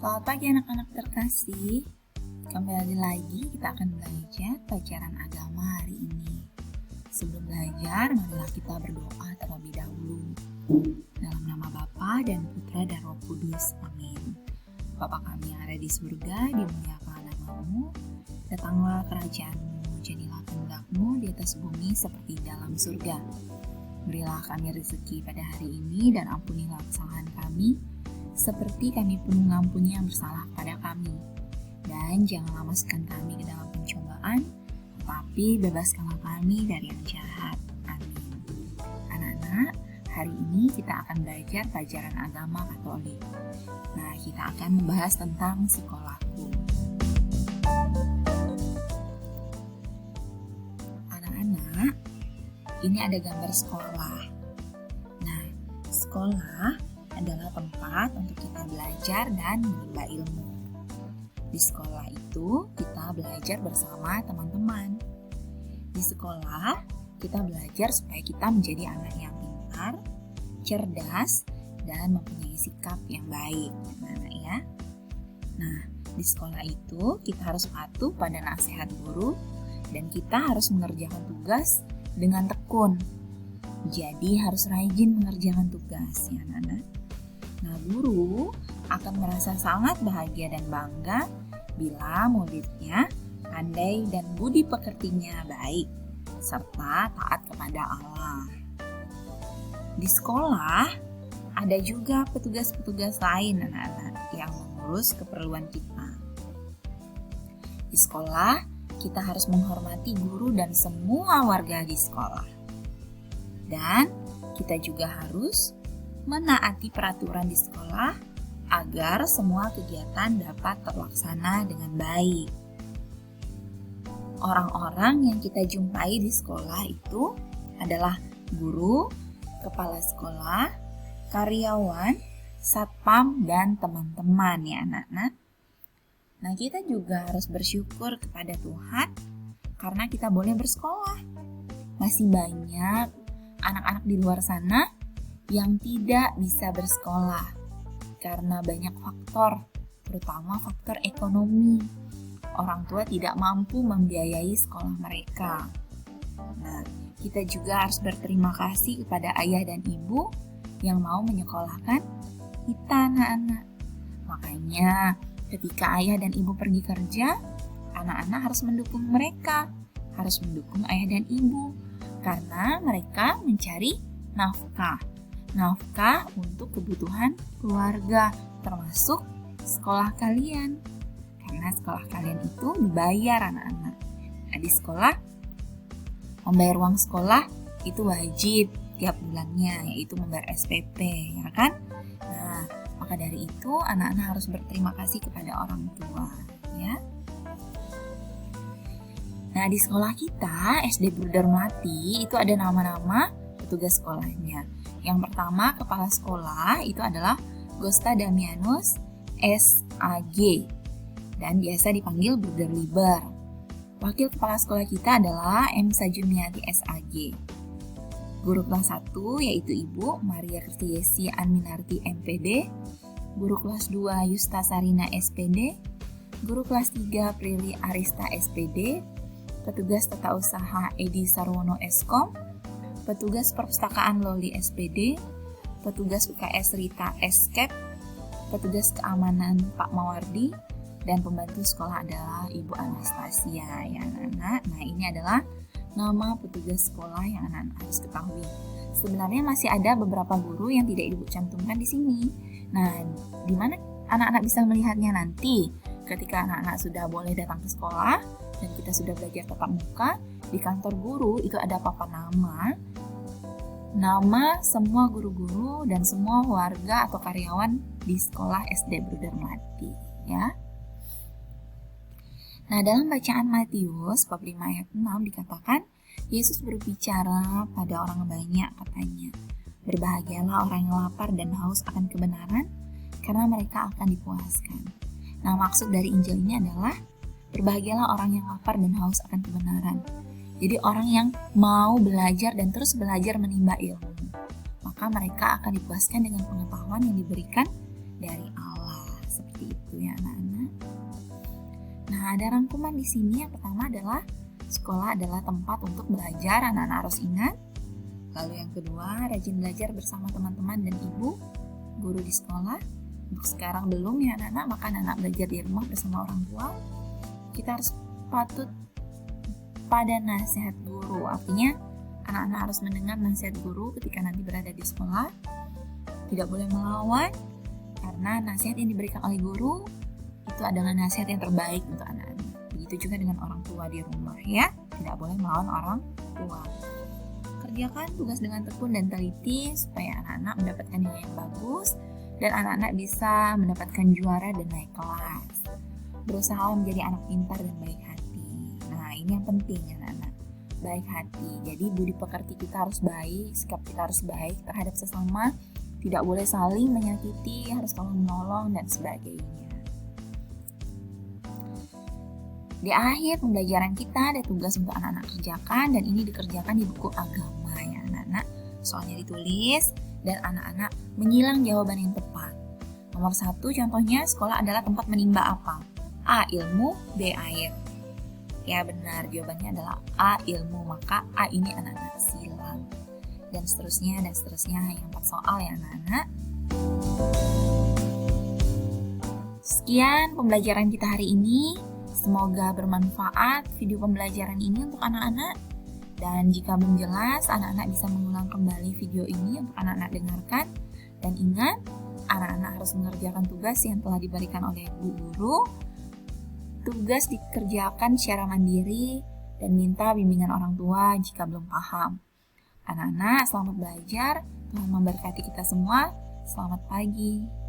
Selamat pagi anak-anak terkasih. Kembali lagi kita akan belajar pelajaran agama hari ini. Sebelum belajar, marilah kita berdoa terlebih dahulu. Dalam nama Bapa dan Putra dan Roh Kudus. Amin. Bapa kami yang ada di surga, dimuliakan namamu. Datanglah kerajaan-Mu, jadilah kehendak-Mu di atas bumi seperti dalam surga. Berilah kami rezeki pada hari ini dan ampunilah kesalahan kami, seperti kami pun mengampuni yang bersalah pada kami. Dan janganlah masukkan kami ke dalam pencobaan, tetapi bebaskanlah kami dari yang jahat. Amin. Anak-anak, hari ini kita akan belajar pelajaran agama Katolik. Nah, kita akan membahas tentang sekolahku. Anak-anak, ini ada gambar sekolah. Nah, sekolah adalah tempat untuk kita belajar dan menimba ilmu. Di sekolah itu kita belajar bersama teman-teman. Di sekolah kita belajar supaya kita menjadi anak yang pintar, cerdas, dan mempunyai sikap yang baik, anak-anak ya. Nah, di sekolah itu kita harus patuh pada nasihat guru dan kita harus mengerjakan tugas dengan tekun. Jadi harus rajin mengerjakan tugas ya anak-anak. Nah, guru akan merasa sangat bahagia dan bangga bila muridnya pandai dan budi pekertinya baik, serta taat kepada Allah. Di sekolah, ada juga petugas-petugas lain anak-anak yang mengurus keperluan kita. Di sekolah, kita harus menghormati guru dan semua warga di sekolah. Dan kita juga harus menaati peraturan di sekolah agar semua kegiatan dapat terlaksana dengan baik. Orang-orang yang kita jumpai di sekolah itu adalah guru, kepala sekolah, karyawan, satpam, dan teman-teman ya anak-anak. Nah, kita juga harus bersyukur kepada Tuhan karena kita boleh bersekolah. Masih banyak anak-anak di luar sana yang tidak bisa bersekolah karena banyak faktor, terutama faktor ekonomi. Orang tua tidak mampu membiayai sekolah mereka. Nah, kita juga harus berterima kasih kepada ayah dan ibu yang mau menyekolahkan kita anak-anak. Makanya, ketika ayah dan ibu pergi kerja, anak-anak harus mendukung mereka, harus mendukung ayah dan ibu karena mereka mencari nafkah untuk kebutuhan keluarga, termasuk sekolah kalian. Karena sekolah kalian itu dibayar anak-anak. Nah, di sekolah, membayar uang sekolah itu wajib tiap bulannya, yaitu membayar SPP, ya kan? Nah, maka dari itu anak-anak harus berterima kasih kepada orang tua, ya. Nah, di sekolah kita, SD Bruder Melati, itu ada nama-nama petugas sekolahnya. Yang pertama, kepala sekolah itu adalah Gosta Damianus SAG dan biasa dipanggil Bruder Liber. Wakil kepala sekolah kita adalah M. Sajumiati SAG. Guru kelas 1 yaitu Ibu Maria Kristiesi Aminarti MPD, guru kelas 2 Yusta Sarina SPD, guru kelas 3 Prilly Arista SPD, petugas tata usaha Edi Sarwono Eskom, petugas perpustakaan Loli SPD, petugas UKS Rita Eskep, petugas keamanan Pak Mawardi, dan pembantu sekolah adalah Ibu Anastasia ya anak-anak. Nah, ini adalah nama petugas sekolah yang anak-anak harus ketahui. Sebenarnya masih ada beberapa guru yang tidak Ibu cantumkan di sini. Nah, di mana anak-anak bisa melihatnya nanti? Ketika anak-anak sudah boleh datang ke sekolah dan kita sudah belajar tatap muka, di kantor guru itu ada papan nama semua guru-guru dan semua warga atau karyawan di sekolah SD Bruder Melati ya. Nah, dalam bacaan Matius bab 5 ayat 6 dikatakan Yesus berbicara pada orang banyak katanya, berbahagialah orang yang lapar dan haus akan kebenaran karena mereka akan dipuaskan. Nah, maksud dari Injil ini adalah berbahagialah orang yang lapar dan haus akan kebenaran. Jadi orang yang mau belajar dan terus belajar menimba ilmu, maka mereka akan dipuaskan dengan pengetahuan yang diberikan dari Allah. Seperti itu ya anak-anak. Nah, ada rangkuman di sini. Yang pertama adalah sekolah adalah tempat untuk belajar, anak-anak harus ingat. Lalu yang kedua, rajin belajar bersama teman-teman dan ibu, guru di sekolah. Untuk sekarang belum ya anak-anak, maka anak-anak belajar di rumah bersama orang tua. Kita harus patut pada nasihat guru. Artinya, anak-anak harus mendengar nasihat guru ketika nanti berada di sekolah. Tidak boleh melawan, karena nasihat yang diberikan oleh guru itu adalah nasihat yang terbaik untuk anak-anak. Begitu juga dengan orang tua di rumah ya, tidak boleh melawan orang tua. Kerjakan tugas dengan tekun dan teliti supaya anak-anak mendapatkan nilai yang bagus dan anak-anak bisa mendapatkan juara dan naik kelas. Berusaha menjadi anak pintar dan baik hati. Nah, ini yang penting anak-anak, baik hati. Jadi budi pekerti kita harus baik, sikap kita harus baik terhadap sesama, tidak boleh saling menyakiti, harus tolong menolong dan sebagainya. Di akhir pembelajaran kita ada tugas untuk anak-anak kerjakan, dan ini dikerjakan di buku agama ya anak-anak. Soalnya ditulis dan anak-anak menyilang jawaban yang tepat. Nomor 1 contohnya, sekolah adalah tempat menimba apa? A. Ilmu, B. Air. Ya benar, jawabannya adalah A. Ilmu, maka A ini anak-anak silang. Dan seterusnya, hanya 4 soal ya anak-anak. Sekian pembelajaran kita hari ini. Semoga bermanfaat video pembelajaran ini untuk anak-anak. Dan jika belum jelas, anak-anak bisa mengulang kembali video ini untuk anak-anak dengarkan. Dan ingat, anak-anak harus mengerjakan tugas yang telah diberikan oleh Bu Guru. Tugas dikerjakan secara mandiri dan minta bimbingan orang tua jika belum paham. Anak-anak, selamat belajar. Tuhan memberkati kita semua. Selamat pagi.